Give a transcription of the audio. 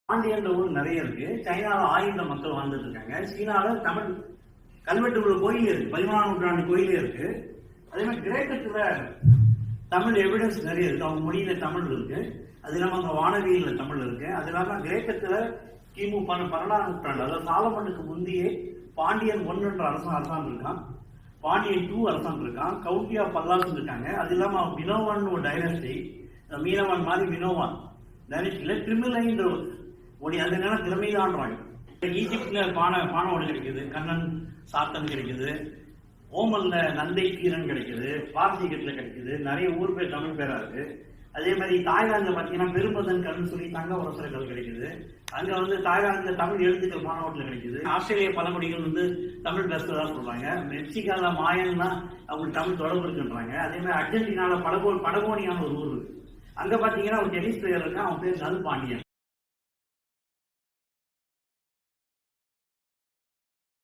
பாண்டியன்ற ஊர் நிறைய இருக்கு. சைனாவில் ஆயுத மக்கள் வாழ்ந்துட்டு இருக்காங்க. சீனாவில் தமிழ் கல்வெட்டுக்குள்ள கோயில் இருக்கு, 14ஆம் நூற்றாண்டு கோயிலே இருக்கு. அதே மாதிரி கிரேக்கத்துல தமிழ் எவிடன்ஸ் நிறைய இருக்கு. அவங்க மொழியில தமிழ் இருக்கு. அது இல்லாம அங்க வானவியில தமிழ் இருக்கு. அது இல்லாம கிரேக்கத்துல கிமு 12ஆம் நூற்றாண்டு, அதாவது சாலமனுக்கு முந்தையே பாண்டியன் 1 என்ற அரசான் இருக்கான், பாண்டியன் 2 அரசான் இருக்கான், கவுண்டியா பல்லாஸ் இருக்காங்க. அது இல்லாம மினோவான் ஒரு டைனஸ்டி, மீனவான் மாதிரி மினோவான் டைனஸ்டியில திரிமிலைன்ற ஒளி அந்த நேரம் திறமைதான்றாங்க. ஈஜிப்ட்ல பானை ஒளி கிடைக்குது, கண்ணன் சாத்தன் கிடைக்குது, ஓமல்ல நந்தை கீரன் கிடைக்குது, பாரசீகத்துல கிடைக்குது. நிறைய ஊர் பேர் தமிழ் பேரா இருக்கு. அதே மாதிரி தாய்லாந்துல பாத்தீங்கன்னா பெரும்பதன் கல்னு சொல்லி தங்க உரசர்கள் கிடைக்குது. அங்க தாய்லாந்துல தமிழ் எழுத்துக்கள் மாணவர்கள் கிடைக்குது. ஆஸ்திரேலிய பழங்குடிகள் தமிழ் பேசுறதா சொல்றாங்க. மெக்சிகால மாயன்னா அவங்களுக்கு தமிழ் தொடர்பு இருக்குன்றாங்க. அதே மாதிரி அர்ஜென்டினால படகோனியான ஒரு ஊர் இருக்கு. அங்க பாத்தீங்கன்னா ஒரு டென்னிஸ் பிளேயர் இருக்கு, அவன் பேர் நல் பாண்டியன்.